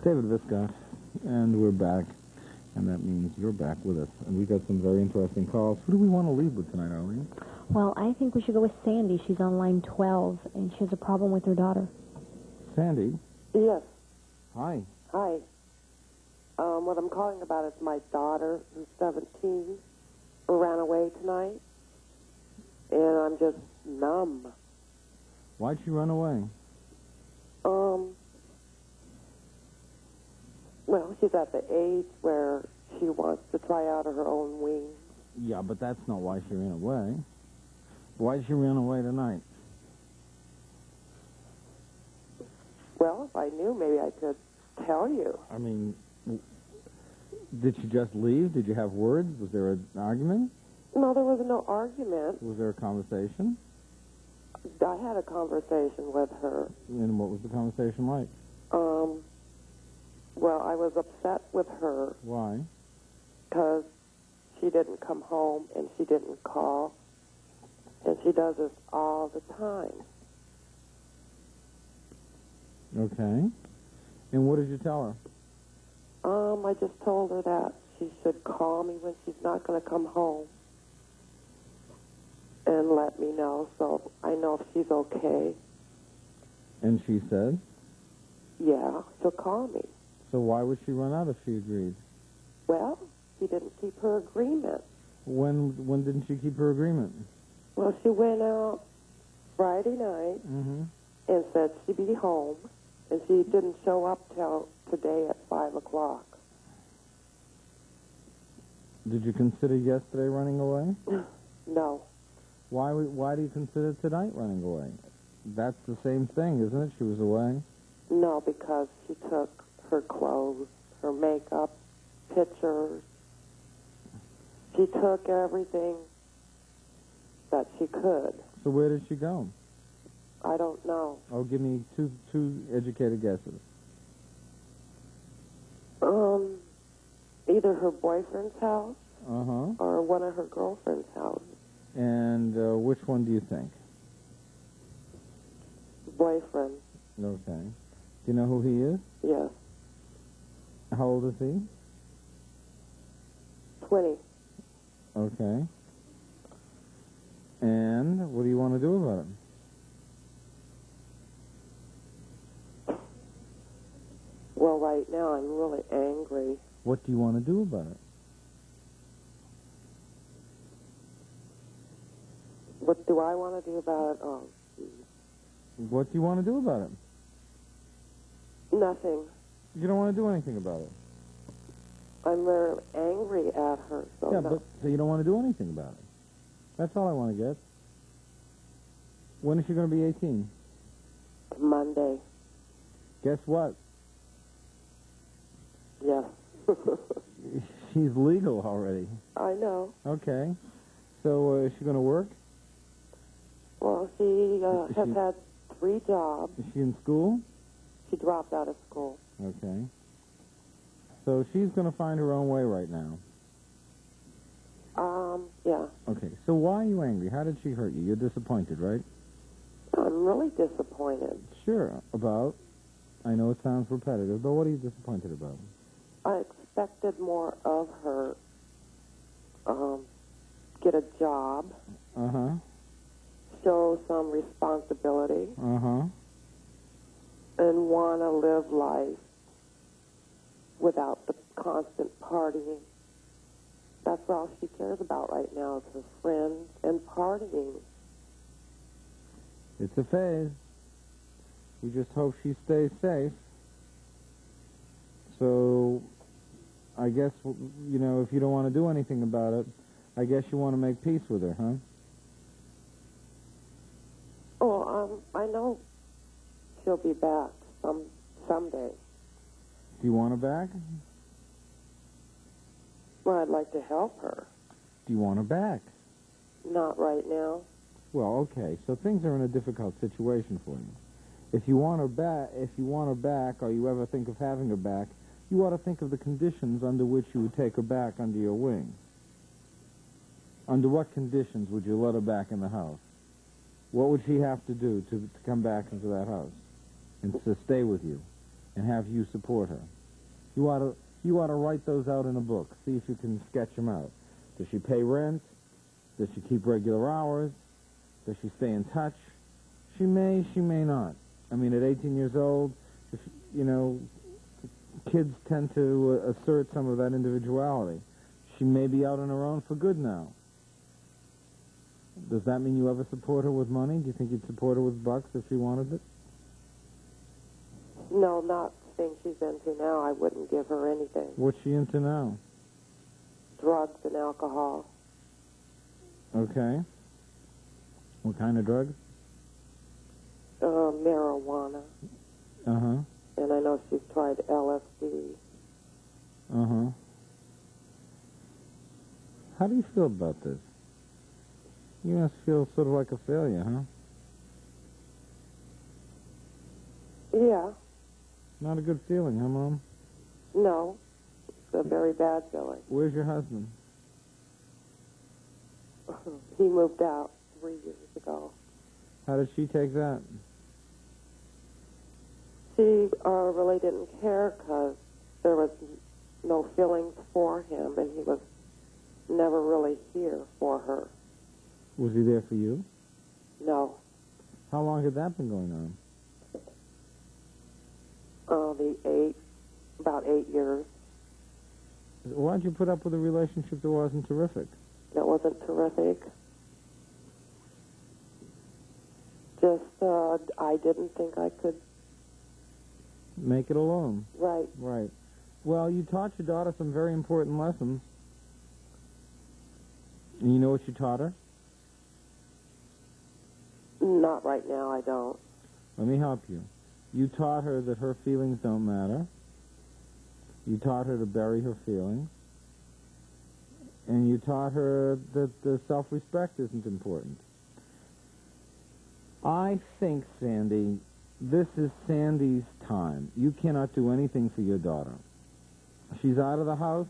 David Viscott, and we're back, and that means you're back with us. And we got some very interesting calls. Who do we want to leave with tonight, Arlene? Well, I think we should go with Sandy. She's on line 12, and she has a problem with her daughter. Sandy? Yes. Hi. Hi. What I'm calling about is my daughter, who's 17, who ran away tonight, and I'm just numb. Why'd she run away? Well, she's at the age where she wants to try out her own wings. Yeah, but that's not why she ran away. Why'd she run away tonight? Well, if I knew, maybe I could tell you. I mean, did she just leave? Did you have words? Was there an argument? No, there was no argument. Was there a conversation? I had a conversation with her. And what was the conversation like? Well, I was upset with her. Why? Because she didn't come home and she didn't call. And she does this all the time. Okay. And what did you tell her? I just told her that she should call me when she's not going to come home and let me know so I know if she's okay. And she said? Yeah, she'll call me. So why would she run out if she agreed? Well, she didn't keep her agreement. When didn't she keep her agreement? Well, she went out Friday night and said she'd be home, and she didn't show up till today at 5 o'clock. Did you consider yesterday running away? No. Why do you consider tonight running away? That's the same thing, isn't it? She was away. No, because she took her clothes, her makeup, pictures. She took everything that she could. So where did she go? I don't know. Oh, give me two educated guesses. Either her boyfriend's house or one of her girlfriend's houses. And which one do you think? Boyfriend. Okay. Do you know who he is? Yes. How old is he? 20. Okay. And what do you want to do about it? Well, right now I'm really angry. What do you want to do about it? What do I want to do about it? Oh, What do you want to do about it? nothing. You don't want to do anything about it. I'm very angry at her. So Yeah, but so you don't want to do anything about it. That's all I want to get. When is she going to be 18? Monday. Guess what? Yes. She's legal already. I know. Okay. So is she going to work? Well, she has had 3 jobs. Is she in school? She dropped out of school. Okay. So she's going to find her own way right now. Yeah. Okay. So why are you angry? How did she hurt you? You're disappointed, right? I'm really disappointed. Sure. About? I know it sounds repetitive, but what are you disappointed about? I expected more of her. Get a job. Uh-huh. Show some responsibility. Uh-huh. And want to live life without the constant partying. That's all she cares about right now is her friends and partying. It's a phase. We just hope she stays safe. So, I guess, you know, if you don't want to do anything about it, I guess you want to make peace with her, huh? Oh, I know she'll be back someday. Do you want her back? Well, I'd like to help her. Do you want her back? Not right now. Well, okay. So things are in a difficult situation for you. If you want her back, or you ever think of having her back, you ought to think of the conditions under which you would take her back under your wing. Under what conditions would you let her back in the house? What would she have to do to come back into that house and to stay with you? and have you support her. You ought to write those out in a book. See if you can sketch them out. Does she pay rent? Does she keep regular hours? Does she stay in touch? She may not. I mean, at 18 years old, kids tend to assert some of that individuality. She may be out on her own for good now. Does that mean you ever support her with money? Do you think you'd support her with bucks if she wanted it? No, not the thing she's into now. I wouldn't give her anything. What's she into now? Drugs and alcohol. Okay. What kind of drugs? Marijuana. Uh-huh. And I know she's tried LSD. Uh-huh. How do you feel about this? You must feel sort of like a failure, huh? Yeah. Not a good feeling, huh, Mom? No. It's a very bad feeling. Where's your husband? He moved out 3 years ago. How did she take that? She really didn't care because there was no feelings for him, and he was never really here for her. Was he there for you? No. How long had that been going on? About 8 years. Why'd you put up with a relationship that wasn't terrific? That wasn't terrific. Just, I didn't think I could. Make it alone. Right. Right. Well, you taught your daughter some very important lessons. And you know what you taught her? Not right now, I don't. Let me help you. You taught her that her feelings don't matter. You taught her to bury her feelings. And you taught her that the self-respect isn't important. I think, Sandy, this is Sandy's time. You cannot do anything for your daughter. She's out of the house.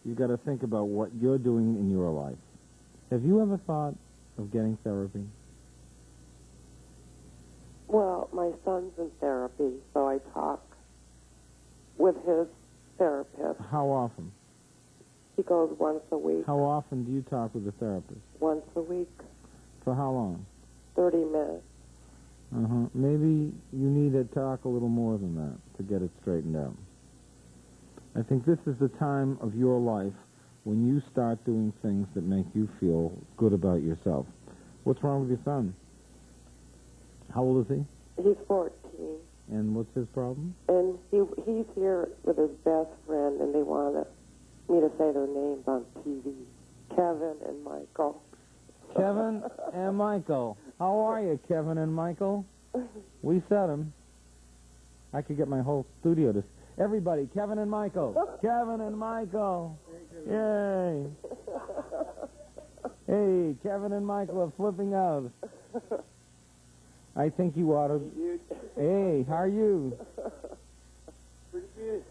You've got to think about what you're doing in your life. Have you ever thought of getting therapy? Well, my son's in therapy, so I talk with his therapist. How often? He goes once a week. How often do you talk with the therapist? Once a week. For how long? 30 minutes. Uh-huh. Maybe you need to talk a little more than that to get it straightened out. I think this is the time of your life when you start doing things that make you feel good about yourself. What's wrong with your son? How old is he? He's 14. And what's his problem? And he's here with his best friend, and they wanted me to say their names on TV. Kevin and Michael. Kevin and Michael. How are you, Kevin and Michael? We said them. I could get my whole studio to... Everybody, Kevin and Michael. Kevin and Michael. Yay. Hey, Kevin and Michael are flipping out. I think you ought to... Hey, how are you? Pretty good.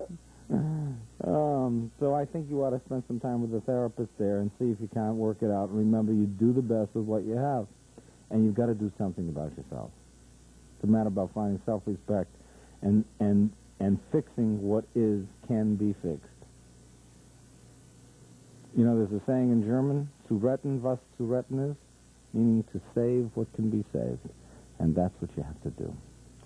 So I think you ought to spend some time with the therapist there and see if you can't work it out. Remember, you do the best with what you have. And you've got to do something about yourself. It's a matter about finding self-respect and fixing what can be fixed. You know, there's a saying in German, zu retten, was zu retten ist, meaning to save what can be saved. And that's what you have to do.